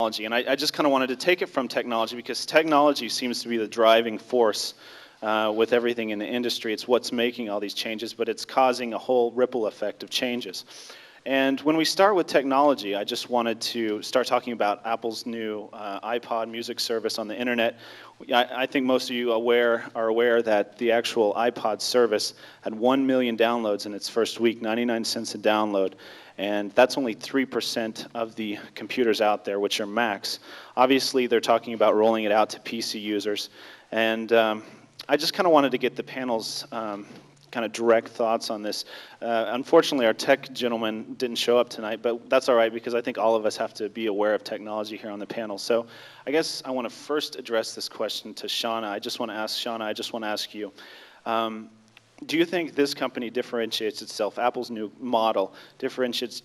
technology, and I just kind of wanted to take it from technology because technology seems to be the driving force with everything in the industry. It's what's making all these changes, but it's causing a whole ripple effect of changes. And when we start with technology, I just wanted to start talking about Apple's new iPod music service on the internet. I think most of you are aware that the actual iPod service had 1 million downloads in its first week, 99 cents a download. And that's only 3% of the computers out there, which are Macs. Obviously, they're talking about rolling it out to PC users. And I just kind of wanted to get the panel's kind of direct thoughts on this. Unfortunately, our tech gentleman didn't show up tonight, but that's all right because I think all of us have to be aware of technology here on the panel. So I guess I want to first address this question to Shauna. I just want to ask you, do you think this company differentiates itself, Apple's new model differentiates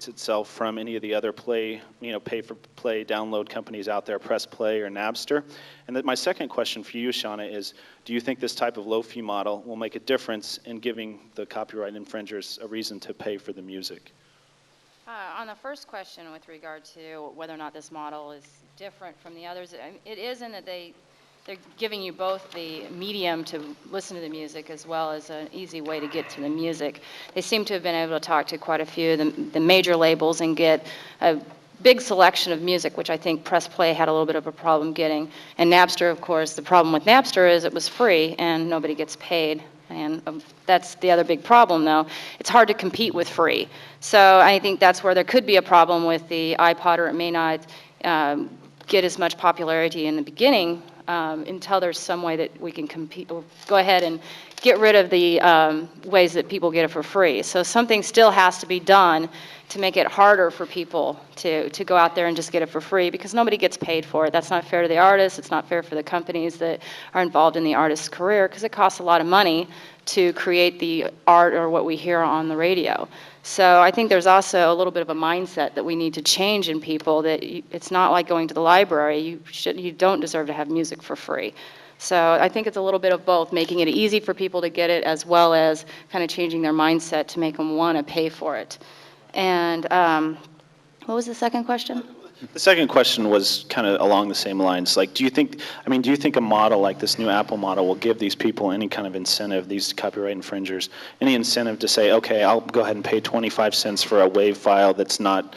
itself from any of the other pay-for-play download companies out there, Press Play or Napster? And that my second question for you, Shauna, is do you think this type of low-fee model will make a difference in giving the copyright infringers a reason to pay for the music? On the first question with regard to whether or not this model is different from the others, it is in that they're giving you both the medium to listen to the music as well as an easy way to get to the music. They seem to have been able to talk to quite a few of the major labels and get a big selection of music, which I think Press Play had a little bit of a problem getting. And Napster, of course, the problem with Napster is it was free and nobody gets paid. And that's the other big problem, though. It's hard to compete with free. So I think that's where there could be a problem with the iPod, or it may not get as much popularity in the beginning until there's some way that we can compete, or go ahead and get rid of the ways that people get it for free. So something still has to be done to make it harder for people to go out there and just get it for free, because nobody gets paid for it. That's not fair to the artists. It's not fair for the companies that are involved in the artist's career, because it costs a lot of money to create the art or what we hear on the radio. So I think there's also a little bit of a mindset that we need to change in people, that it's not like going to the library. You don't deserve to have music for free. So I think it's a little bit of both, making it easy for people to get it as well as kind of changing their mindset to make them want to pay for it. And what was the second question? The second question was kind of along the same lines. Like, do you think a model like this new Apple model will give these people any kind of incentive, these copyright infringers, any incentive to say, okay, I'll go ahead and pay 25 cents for a WAV file that's not,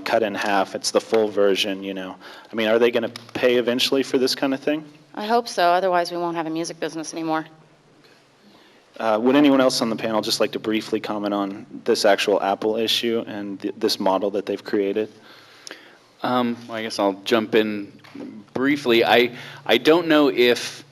cut in half, it's the full version, I mean, are they going to pay eventually for this kind of thing? I hope so, otherwise we won't have a music business anymore. Would anyone else on the panel just like to briefly comment on this actual Apple issue and this model that they've created? Well, I guess I'll jump in briefly. I don't know if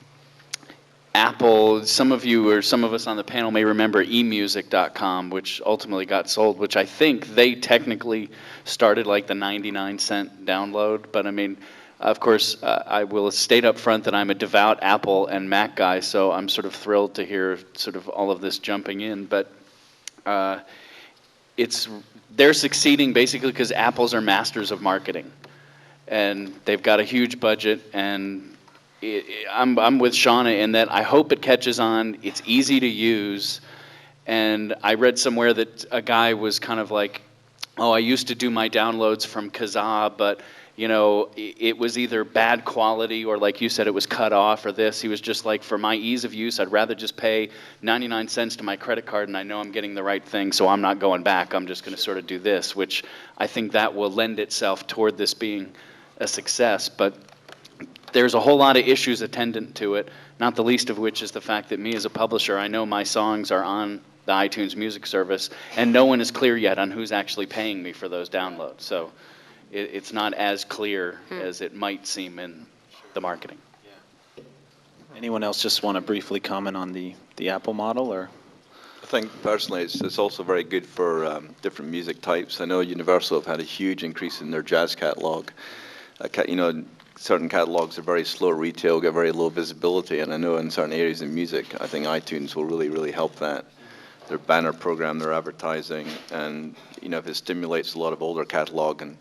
Apple, some of you or some of us on the panel may remember emusic.com, which ultimately got sold, which I think they technically started like the 99-cent download. But I mean, of course, I will state up front that I'm a devout Apple and Mac guy, so I'm sort of thrilled to hear sort of all of this jumping in. But they're succeeding basically because Apples are masters of marketing, and they've got a huge budget. And I'm with Shauna in that I hope it catches on. It's easy to use, and I read somewhere that a guy was kind of like, "Oh, I used to do my downloads from Kazaa, but it was either bad quality or, like you said, it was cut off or this." He was just like, for my ease of use, I'd rather just pay 99 cents to my credit card and I know I'm getting the right thing, so I'm not going back. I'm just going to sort of do this, which I think that will lend itself toward this being a success. But there's a whole lot of issues attendant to it, not the least of which is the fact that me as a publisher, I know my songs are on the iTunes music service, and no one is clear yet on who's actually paying me for those downloads. So it's not as clear as it might seem in the marketing. Yeah. Anyone else just want to briefly comment on the Apple model? Or I think personally it's also very good for different music types. I know Universal have had a huge increase in their jazz catalog. Certain catalogs are very slow retail, get very low visibility, and I know in certain areas of music, I think iTunes will really, really help that. Their banner program, their advertising, and if it stimulates a lot of older catalog and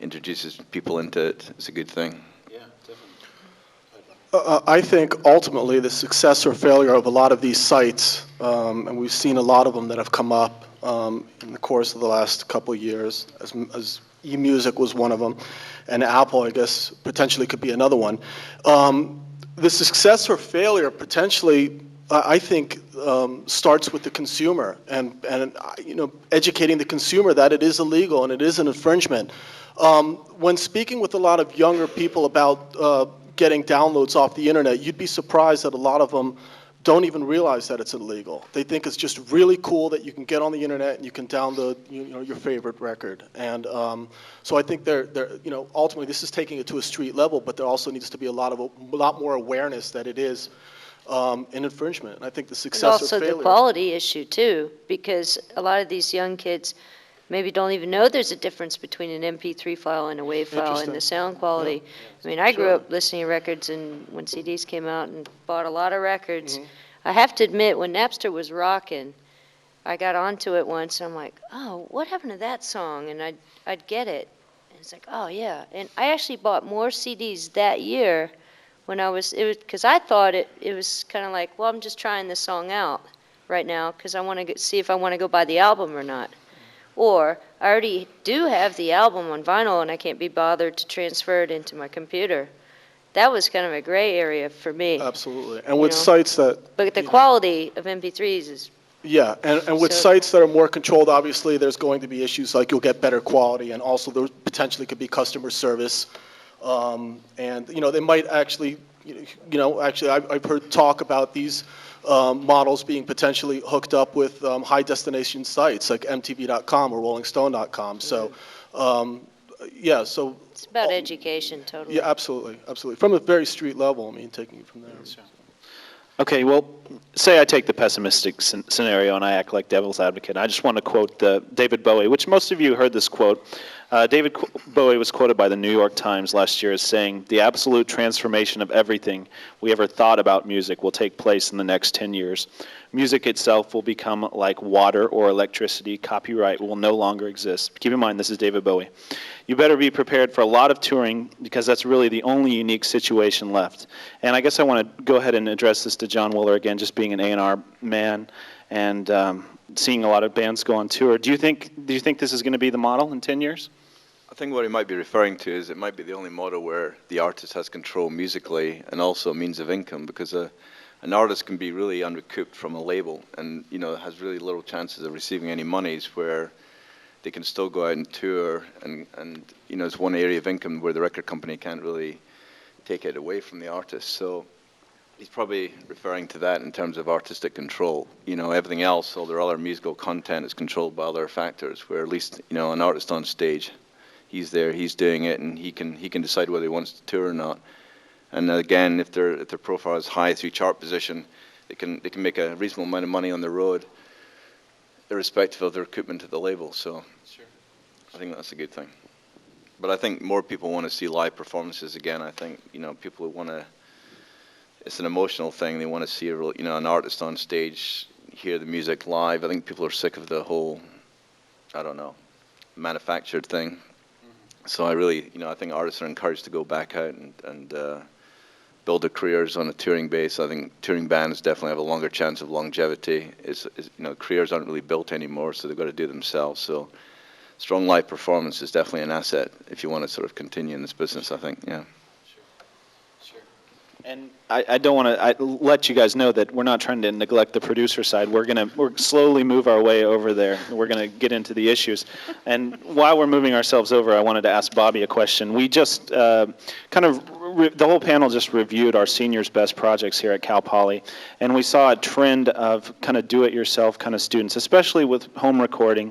introduces people into it, it's a good thing. Yeah, definitely. I think ultimately the success or failure of a lot of these sites, and we've seen a lot of them that have come up in the course of the last couple of years, as eMusic was one of them, and Apple, I guess, potentially could be another one. The success or failure potentially, I think, starts with the consumer and educating the consumer that it is illegal and it is an infringement. When speaking with a lot of younger people about getting downloads off the internet, you'd be surprised that a lot of them don't even realize that it's illegal. They think it's just really cool that you can get on the internet and you can download your favorite record. And so I think they're ultimately this is taking it to a street level, but there also needs to be a lot more awareness that it is an infringement. And I think the success And or also failure. the quality issue too, because a lot of these young kids maybe don't even know there's a difference between an MP3 file and a WAV file and the Interesting. sound quality. I mean, I grew up listening to records and when CDs came out and bought a lot of records. I have to admit, when Napster was rocking, I got onto it once and I'm like, oh, what happened to that song? And I'd get it. And it's like, oh yeah. And I actually bought more CDs that year when because I thought it was kind of like, well, I'm just trying this song out right now because I want to see if I want to go buy the album or not. Or I already do have the album on vinyl and I can't be bothered to transfer it into my computer. That was kind of a gray area for me. Absolutely. And with sites that... But the quality of MP3s is... Yeah, and with sites that are more controlled, obviously, there's going to be issues like you'll get better quality, and also there potentially could be customer service. And, they might actually, actually I've heard talk about these models being potentially hooked up with high destination sites like MTV.com or RollingStone.com. So, yeah, so... It's about education, totally. Yeah, absolutely, absolutely. From a very street level, I mean, taking it from there. Okay, well, say I take the pessimistic scenario and I act like devil's advocate. I just want to quote David Bowie, which most of you heard this quote. David Bowie was quoted by the New York Times last year as saying, "The absolute transformation of everything we ever thought about music will take place in the next 10 years. Music itself will become like water or electricity. Copyright will no longer exist." Keep in mind, this is David Bowie. "You better be prepared for a lot of touring because that's really the only unique situation left." And I guess I want to go ahead and address this to John Willer again, just being an A&R man and seeing a lot of bands go on tour. Do you think this is going to be the model in 10 years? I think what he might be referring to is it might be the only model where the artist has control musically and also a means of income, because an artist can be really unrecouped from a label and has really little chances of receiving any monies, where they can still go out and tour and it's one area of income where the record company can't really take it away from the artist. So he's probably referring to that in terms of artistic control. Everything else, all their other musical content is controlled by other factors, where at least an artist on stage, he's there, he's doing it, and he can decide whether he wants to tour or not. And again, if their profile is high through chart position, they can make a reasonable amount of money on the road, irrespective of their recoupment to the label. So I think that's a good thing. But I think more people want to see live performances again. I think people want to. It's an emotional thing. They want to see an artist on stage, hear the music live. I think people are sick of the whole, manufactured thing. So I think artists are encouraged to go back out and build their careers on a touring base. I think touring bands definitely have a longer chance of longevity. Careers aren't really built anymore, so they've got to do it themselves. So strong live performance is definitely an asset if you want to sort of continue in this business, I think, yeah. And I don't want to let you guys know that we're not trying to neglect the producer side. We're slowly move our way over there. We're going to get into the issues. And while we're moving ourselves over, I wanted to ask Bobby a question. We just the whole panel just reviewed our seniors' best projects here at Cal Poly, and we saw a trend of kind of do-it-yourself kind of students, especially with home recording.